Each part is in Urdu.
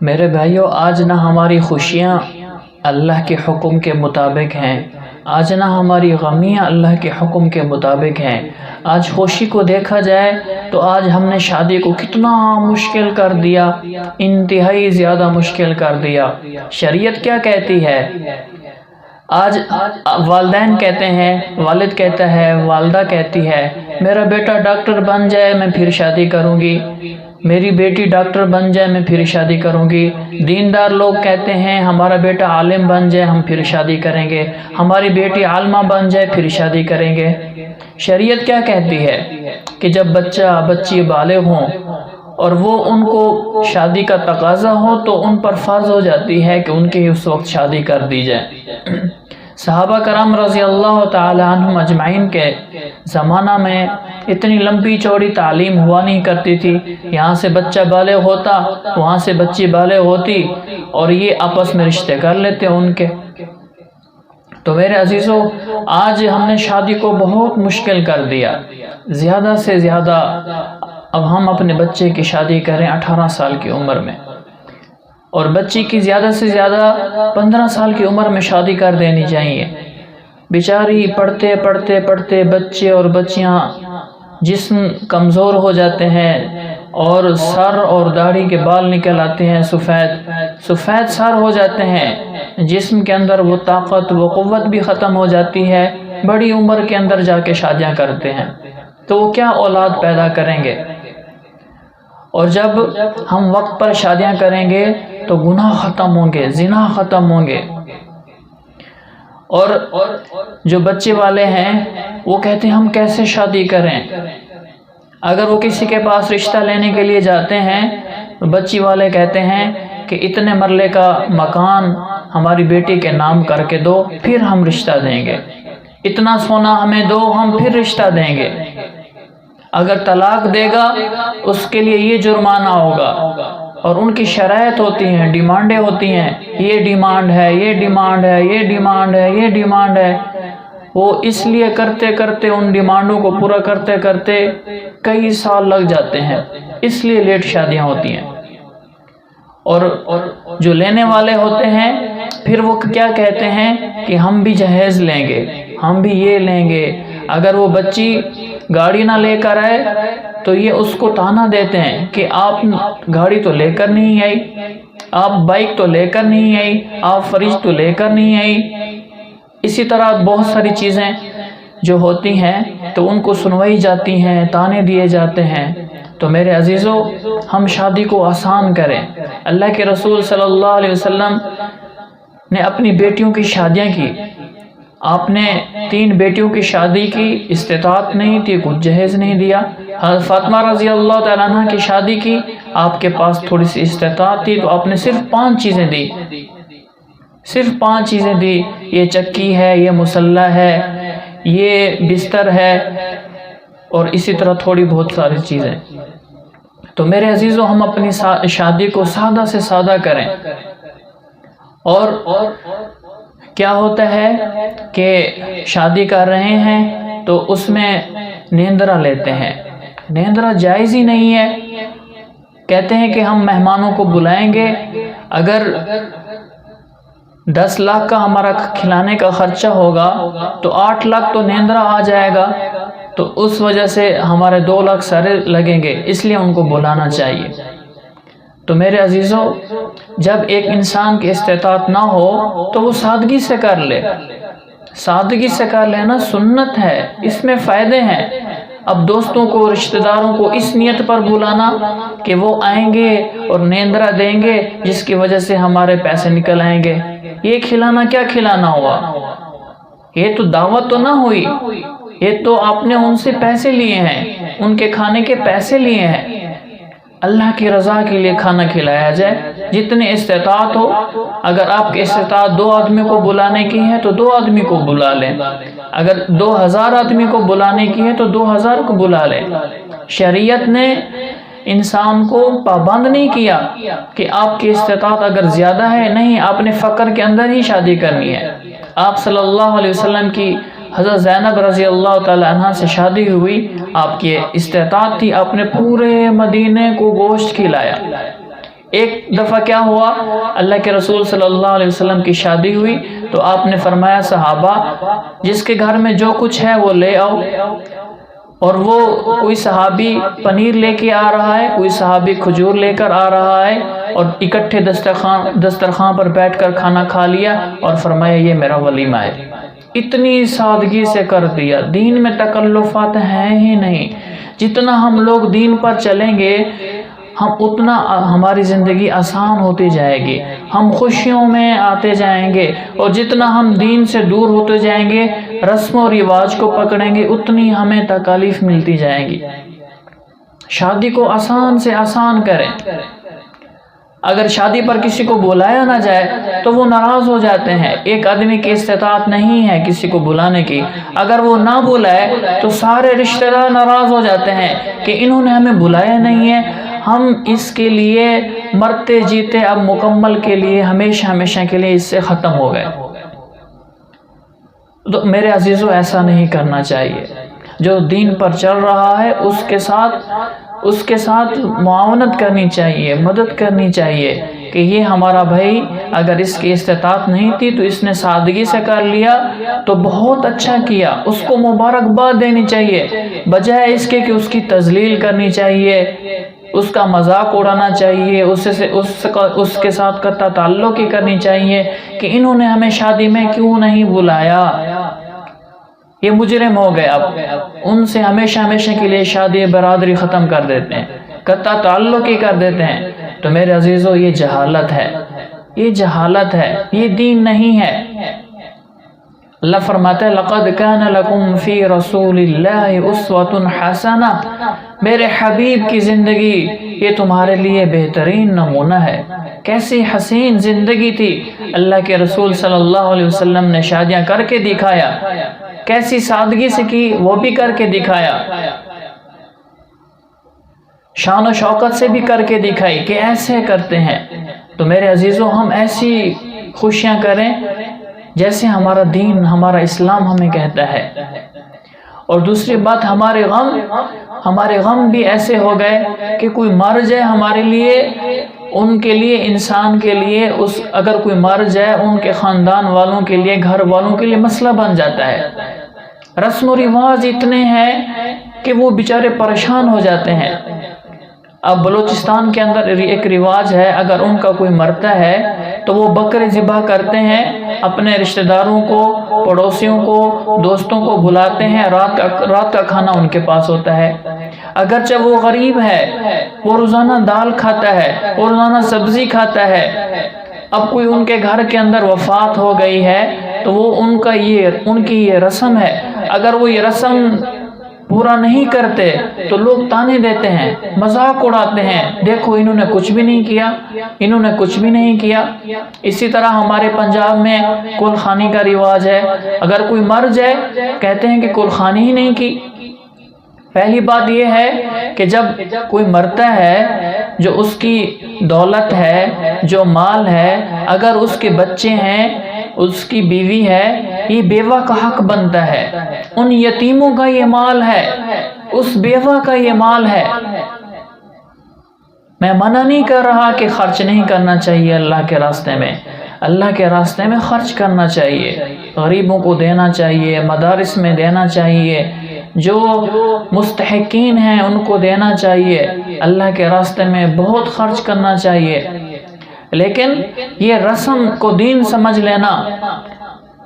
میرے بھائیوں، آج نہ ہماری خوشیاں اللہ کے حکم کے مطابق ہیں، آج نہ ہماری غمیاں اللہ کے حکم کے مطابق ہیں۔ آج خوشی کو دیکھا جائے تو آج ہم نے شادی کو کتنا مشکل کر دیا، انتہائی زیادہ مشکل کر دیا۔ شریعت کیا کہتی ہے؟ آج والدین کہتے ہیں، والد کہتا ہے، والدہ کہتی ہے میرا بیٹا ڈاکٹر بن جائے میں پھر شادی کروں گی، میری بیٹی ڈاکٹر بن جائے میں پھر شادی کروں گی۔ دیندار لوگ کہتے ہیں ہمارا بیٹا عالم بن جائے ہم پھر شادی کریں گے، ہماری بیٹی عالمہ بن جائے پھر شادی کریں گے۔ شریعت کیا کہتی ہے کہ جب بچی بالغ ہوں اور وہ ان کو شادی کا تقاضا ہو تو ان پر فرض ہو جاتی ہے کہ ان کی اس وقت شادی کر دی جائے۔ صحابہ کرام رضی اللہ تعالی عنہم اجمعین کے زمانہ میں اتنی لمبی چوڑی تعلیم ہوا نہیں کرتی تھی، یہاں سے بچہ بالغ ہوتا، وہاں سے بچی بالغ ہوتی اور یہ آپس میں رشتے کر لیتے ان کے۔ تو میرے عزیزو، آج ہم نے شادی کو بہت مشکل کر دیا، زیادہ سے زیادہ اب ہم اپنے بچے کی شادی کریں 18 سال کی عمر میں، اور بچی کی زیادہ سے زیادہ 15 سال کی عمر میں شادی کر دینی چاہیے۔ بیچاری پڑھتے پڑھتے پڑھتے بچے اور بچیاں جسم کمزور ہو جاتے ہیں اور سر اور داڑھی کے بال نکل آتے ہیں، سفید سر ہو جاتے ہیں، جسم کے اندر وہ طاقت وہ قوت بھی ختم ہو جاتی ہے، بڑی عمر کے اندر جا کے شادیاں کرتے ہیں، تو وہ کیا اولاد پیدا کریں گے؟ اور جب ہم وقت پر شادیاں کریں گے تو گناہ ختم ہوں گے، زنا ختم ہوں گے۔ اور جو بچے والے ہیں وہ کہتے ہیں ہم کیسے شادی کریں؟ اگر وہ کسی کے پاس رشتہ لینے کے لیے جاتے ہیں تو بچی والے کہتے ہیں کہ اتنے مرلے کا مکان ہماری بیٹی کے نام کر کے دو پھر ہم رشتہ دیں گے، اتنا سونا ہمیں دو ہم پھر رشتہ دیں گے۔ اگر طلاق دے گا اس کے لیے یہ جرمانہ ہوگا، اور ان کی شرائط ہوتی ہیں، ڈیمانڈیں ہوتی ہیں، یہ ڈیمانڈ ہے، یہ ڈیمانڈ ہے، یہ ڈیمانڈ ہے، یہ ڈیمانڈ ہے۔ وہ اس لیے کرتے کرتے ان ڈیمانڈوں کو پورا کرتے کرتے کئی سال لگ جاتے ہیں، اس لیے لیٹ شادیاں ہوتی ہیں۔ اور جو لینے والے ہوتے ہیں پھر وہ کیا کہتے ہیں کہ ہم بھی جہیز لیں گے، ہم بھی یہ لیں گے۔ اگر وہ بچی گاڑی نہ لے کر آئے تو یہ اس کو تانا دیتے ہیں کہ آپ گاڑی تو لے کر نہیں آئی، آپ بائک تو لے کر نہیں آئی، آپ فریج تو لے کر نہیں آئی۔ اسی طرح بہت ساری چیزیں جو ہوتی ہیں تو ان کو سنوائی جاتی ہیں، تانے دیے جاتے ہیں۔ تو میرے عزیزو، ہم شادی کو آسان کریں۔ اللہ کے رسول صلی اللہ علیہ وسلم نے اپنی بیٹیوں کی شادیاں کی، آپ نے 3 بیٹیوں کی شادی کی، استطاعت نہیں تھی، کچھ جہیز نہیں دیا۔ حضرت فاطمہ رضی اللہ تعالیٰ عنہ کی شادی کی، آپ کے پاس تھوڑی سی استطاعت تھی تو آپ نے صرف 5 چیزیں دی، صرف 5 چیزیں دی، یہ چکی ہے، یہ مسلح ہے، یہ بستر ہے، اور اسی طرح تھوڑی بہت ساری چیزیں۔ تو میرے عزیزو، ہم اپنی شادی کو سادہ سے سادہ کریں۔ اور کیا ہوتا ہے کہ شادی کر رہے ہیں تو اس میں نیندرا لیتے ہیں، نیندرا جائز ہی نہیں ہے۔ کہتے ہیں کہ ہم مہمانوں کو بلائیں گے، اگر 10 لاکھ کا ہمارا کھلانے کا خرچہ ہوگا تو 8 لاکھ تو نیندرا آ جائے گا، تو اس وجہ سے ہمارے 2 لاکھ سارے لگیں گے، اس لیے ان کو بلانا چاہیے۔ تو میرے عزیزو، جب ایک انسان کی استطاعت نہ ہو تو وہ سادگی سے کر لے، سادگی سے کر لینا سنت ہے، اس میں فائدے ہیں۔ اب دوستوں کو، رشتہ داروں کو اس نیت پر بلانا کہ وہ آئیں گے اور نیندرا دیں گے جس کی وجہ سے ہمارے پیسے نکل آئیں گے، یہ کھلانا کیا کھلانا ہوا؟ یہ تو دعوت تو نہ ہوئی، یہ تو آپ نے ان سے پیسے لیے ہیں، ان کے کھانے کے پیسے لیے ہیں۔ اللہ کی رضا کے لیے کھانا کھلایا جائے، جتنی استطاعت ہو۔ اگر آپ کی استطاعت 2 آدمی کو بلانے کی ہے تو 2 آدمی کو بلا لیں، اگر 2000 آدمی کو بلانے کی ہے تو 2000 کو بلا لیں۔ شریعت نے انسان کو پابند نہیں کیا کہ آپ کی استطاعت اگر زیادہ ہے، نہیں، آپ نے فقر کے اندر ہی شادی کرنی ہے۔ آپ صلی اللہ علیہ وسلم کی حضرت زینب رضی اللہ تعالی عنہ سے شادی ہوئی، آپ کی استطاعت تھی، آپ نے پورے مدینے کو گوشت کھلایا، ایک دفعہ کیا ہوا، اللہ کے رسول صلی اللہ علیہ وسلم کی شادی ہوئی تو آپ نے فرمایا صحابہ جس کے گھر میں جو کچھ ہے وہ لے آؤ، اور وہ کوئی صحابی پنیر لے کے آ رہا ہے، کوئی صحابی کھجور لے کر آ رہا ہے، اور اکٹھے دسترخوان پر بیٹھ کر کھانا کھا لیا اور فرمایا یہ میرا ولیمہ ہے۔ اتنی سادگی سے کر دیا، دین میں تکلفات ہیں ہی نہیں۔ جتنا ہم لوگ دین پر چلیں گے اتنا ہماری زندگی آسان ہوتی جائے گی، ہم خوشیوں میں آتے جائیں گے، اور جتنا ہم دین سے دور ہوتے جائیں گے، رسم و رواج کو پکڑیں گے، اتنی ہمیں تکالیف ملتی جائیں گی۔ شادی کو آسان سے آسان کریں۔ اگر شادی پر کسی کو بلایا نہ جائے تو وہ ناراض ہو جاتے ہیں۔ ایک آدمی کی استطاعت نہیں ہے کسی کو بلانے کی، اگر وہ نہ بلائے تو سارے رشتہ دار ناراض ہو جاتے ہیں کہ انہوں نے ہمیں بلایا نہیں ہے، ہم اس کے لیے مرتے جیتے اب مکمل کے لیے ہمیشہ ہمیشہ کے لیے اس سے ختم ہو گئے۔ تو میرے عزیزو ایسا نہیں کرنا چاہیے۔ جو دین پر چل رہا ہے اس کے ساتھ معاونت کرنی چاہیے، مدد کرنی چاہیے کہ یہ ہمارا بھائی اگر اس کی استطاعت نہیں تھی تو اس نے سادگی سے کر لیا تو بہت اچھا کیا، اس کو مبارکباد دینی چاہیے، بجائے اس کے کہ اس کی تذلیل کرنی چاہیے، اس کا مذاق اڑانا چاہیے، اس کے ساتھ قطع تعلق ہی کرنی چاہیے کہ انہوں نے ہمیں شادی میں کیوں نہیں بلایا، یہ مجرم ہو گئے۔ اب ان سے ہمیشہ ہمیشہ کے لیے شادی برادری ختم کر دیتے ہیں، قطع تعلق ہی کر دیتے ہیں۔ تو میرے عزیزو یہ جہالت ہے، یہ جہالت ہے، یہ دین نہیں ہے۔ اللہ فرماتا ہے لَقَدْ كَانَ لَكُمْ فِي رَسُولِ اللَّهِ أُسْوَةٌ حَسَنَةٌ، میرے حبیب کی زندگی یہ تمہارے لیے بہترین نمونہ ہے۔ کیسی حسین زندگی تھی، اللہ کے رسول صلی اللہ علیہ وسلم نے شادیاں کر کے دکھایا، کیسی سادگی سے کی وہ بھی کر کے دکھایا، شان و شوکت سے بھی کر کے دکھائی کہ ایسے کرتے ہیں۔ تو میرے عزیزو ہم ایسی خوشیاں کریں جیسے ہمارا دین، ہمارا اسلام ہمیں کہتا ہے۔ اور دوسری بات ہمارے غم بھی ایسے ہو گئے کہ کوئی مر جائے ہمارے لیے، ان کے لیے، انسان کے لیے، اگر کوئی مر جائے ان کے خاندان والوں کے لیے، گھر والوں کے لیے مسئلہ بن جاتا ہے۔ رسم و رواج اتنے ہیں کہ وہ بیچارے پریشان ہو جاتے ہیں۔ اب بلوچستان کے اندر ایک رواج ہے، اگر ان کا کوئی مرتا ہے تو وہ بکرے ذبح کرتے ہیں، اپنے رشتہ داروں کو، پڑوسیوں کو، دوستوں کو بلاتے ہیں، رات کا کھانا ان کے پاس ہوتا ہے۔ اگرچہ وہ غریب ہے، وہ روزانہ دال کھاتا ہے، وہ روزانہ سبزی کھاتا ہے، اب کوئی ان کے گھر کے اندر وفات ہو گئی ہے تو وہ ان کی یہ رسم ہے، اگر وہ یہ رسم پورا نہیں کرتے تو لوگ تانے دیتے ہیں، مذاق اڑاتے ہیں، دیکھو انہوں نے کچھ بھی نہیں کیا، انہوں نے کچھ بھی نہیں کیا۔ اسی طرح ہمارے پنجاب میں کل خوانی کا رواج ہے، اگر کوئی مر جائے کہتے ہیں کہ کل خوانی ہی نہیں کی۔ پہلی بات یہ ہے کہ جب کوئی مرتا ہے، جو اس کی دولت ہے، جو مال ہے، اگر اس کے بچے ہیں، اس کی بیوی ہے، یہ بیوہ کا حق بنتا ہے، ان یتیموں کا یہ مال ہے، اس بیوہ کا یہ مال ہے۔ میں منع نہیں کر رہا کہ خرچ نہیں کرنا چاہیے اللہ کے راستے میں، اللہ کے راستے میں خرچ کرنا چاہیے، غریبوں کو دینا چاہیے، مدارس میں دینا چاہیے، جو مستحقین ہیں ان کو دینا چاہیے، اللہ کے راستے میں بہت خرچ کرنا چاہیے۔ لیکن یہ رسم کو دین سمجھ لینا،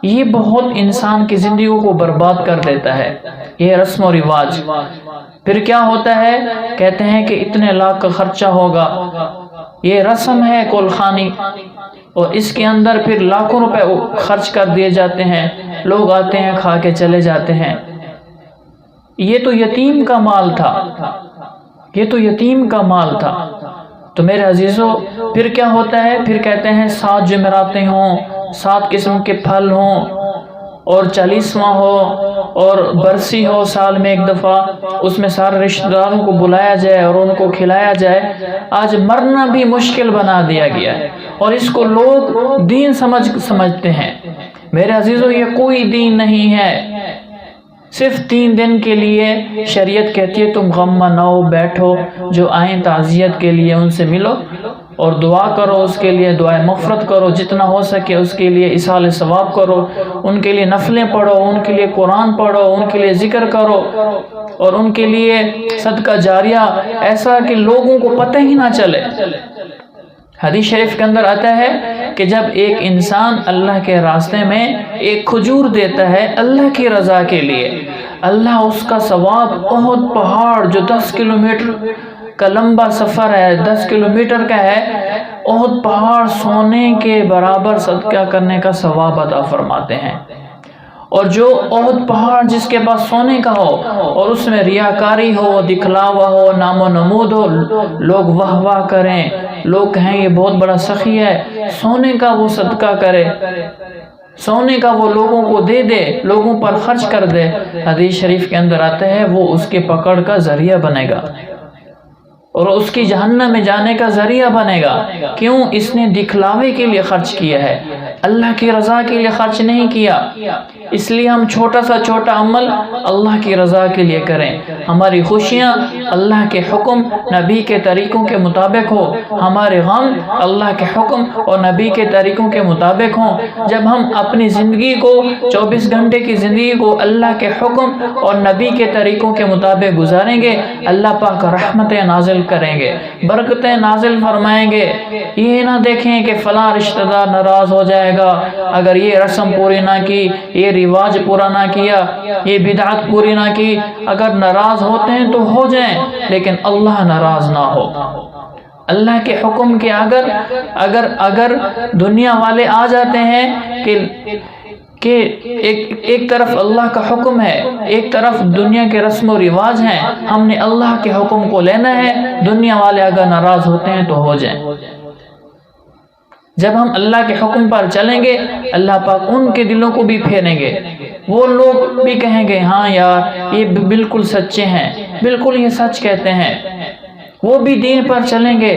یہ بہت انسان کی زندگیوں کو برباد کر دیتا ہے، یہ رسم و رواج۔ پھر کیا ہوتا ہے، کہتے ہیں کہ اتنے لاکھ کا خرچہ ہوگا، یہ رسم ہے کل خوانی، اور اس کے اندر پھر لاکھوں روپے خرچ کر دیے جاتے ہیں، لوگ آتے ہیں کھا کے چلے جاتے ہیں۔ یہ تو یتیم کا مال تھا، یہ تو یتیم کا مال تھا۔ تو میرے عزیزو پھر کیا ہوتا ہے، پھر کہتے ہیں 7 جمعراتیں ہوں، 7 قسم کے پھل ہوں، اور 40واں ہو، اور برسی ہو سال میں ایک دفعہ، اس میں سارے رشتہ داروں کو بلایا جائے اور ان کو کھلایا جائے۔ آج مرنا بھی مشکل بنا دیا گیا ہے، اور اس کو لوگ دین سمجھتے ہیں۔ میرے عزیزو یہ کوئی دین نہیں ہے، صرف 3 دن کے لیے شریعت کہتی ہے تم غم مناؤ، بیٹھو، جو آئیں تعزیت کے لیے ان سے ملو، اور دعا کرو اس کے لیے، دعائے مغفرت کرو، جتنا ہو سکے اس کے لیے ایصال ثواب کرو، ان کے لیے نفلیں پڑھو، ان کے لیے قرآن پڑھو، ان کے لیے ذکر کرو، اور ان کے لیے صدقہ جاریہ ایسا کہ لوگوں کو پتہ ہی نہ چلے۔ حدیث شریف کے اندر آتا ہے کہ جب ایک انسان اللہ کے راستے میں ایک کھجور دیتا ہے اللہ کی رضا کے لیے، اللہ اس کا ثواب احد پہاڑ جو 10 کلومیٹر کا لمبا سفر ہے، 10 کلومیٹر کا ہے، احد پہاڑ سونے کے برابر صدقہ کرنے کا ثواب عطا فرماتے ہیں۔ اور جو احد پہاڑ جس کے پاس سونے کا ہو اور اس میں ریاکاری ہو، دکھلاوا ہو، نام و نمود ہو، لوگ واہ واہ کریں، لوگ کہیں یہ بہت بڑا سخی ہے، سونے کا وہ صدقہ کرے، سونے کا وہ لوگوں کو دے دے، لوگوں پر خرچ کر دے، حدیث شریف کے اندر آتا ہے وہ اس کے پکڑ کا ذریعہ بنے گا اور اس کی جہنم میں جانے کا ذریعہ بنے گا۔ کیوں؟ اس نے دکھلاوے کے لیے خرچ کیا ہے، اللہ کی رضا کے لیے خرچ نہیں کیا۔ اس لیے ہم چھوٹا سا چھوٹا عمل اللہ کی رضا کے لیے کریں، ہماری خوشیاں اللہ کے حکم نبی کے طریقوں کے مطابق ہو، ہمارے غم اللہ کے حکم اور نبی کے طریقوں کے مطابق ہوں۔ جب ہم اپنی زندگی کو 24 گھنٹے کی زندگی کو اللہ کے حکم اور نبی کے طریقوں کے مطابق گزاریں گے، اللہ پاک رحمتیں نازل کریں گے، برکتیں نازل فرمائیں گے۔ یہ نہ دیکھیں کہ فلاں رشتہ دار ناراض ہو جائے گا اگر یہ رسم پوری نہ کی، یہ رواج پورا نہ کیا، یہ بدعت پوری نہ کی۔ اگر ناراض ہوتے ہیں تو ہو جائیں، لیکن اللہ ناراض نہ ہو۔ اللہ کے حکم کے اگر دنیا والے آ جاتے ہیں کہ ایک طرف اللہ کا حکم ہے، ایک طرف دنیا کے رسم و رواج ہیں، ہم نے اللہ کے حکم کو لینا ہے، دنیا والے اگر ناراض ہوتے ہیں تو ہو جائیں۔ جب ہم اللہ کے حکم پر چلیں گے، اللہ پاک ان کے دلوں کو بھی پھیریں گے، وہ لوگ بھی کہیں گے ہاں یار یہ بالکل سچے ہیں، بالکل یہ سچ کہتے ہیں، وہ بھی دین پر چلیں گے۔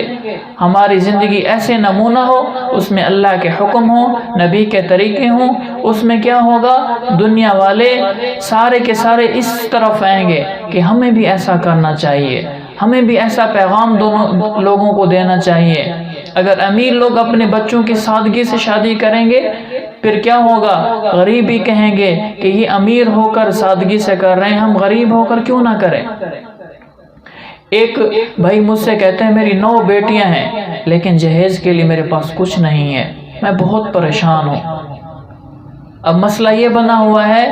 ہماری زندگی ایسے نمونہ ہو، اس میں اللہ کے حکم ہوں، نبی کے طریقے ہوں، اس میں کیا ہوگا؟ دنیا والے سارے کے سارے اس طرف آئیں گے کہ ہمیں بھی ایسا کرنا چاہیے، ہمیں بھی ایسا پیغام دونوں لوگوں کو دینا چاہیے۔ اگر امیر لوگ اپنے بچوں کی سادگی سے شادی کریں گے، پھر کیا ہوگا؟ غریب بھی کہیں گے کہ یہ امیر ہو کر سادگی سے کر رہے ہیں، ہم غریب ہو کر کیوں نہ کریں۔ ایک بھائی مجھ سے کہتے ہیں میری 9 بیٹیاں ہیں لیکن جہیز کے لیے میرے پاس کچھ نہیں ہے، میں بہت پریشان ہوں۔ اب مسئلہ یہ بنا ہوا ہے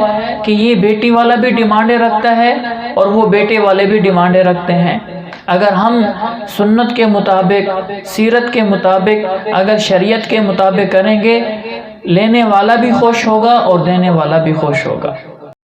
کہ یہ بیٹی والا بھی ڈیمانڈیں رکھتا ہے اور وہ بیٹے والے بھی ڈیمانڈیں رکھتے ہیں۔ اگر ہم سنت کے مطابق، سیرت کے مطابق، اگر شریعت کے مطابق کریں گے، لینے والا بھی خوش ہوگا اور دینے والا بھی خوش ہوگا۔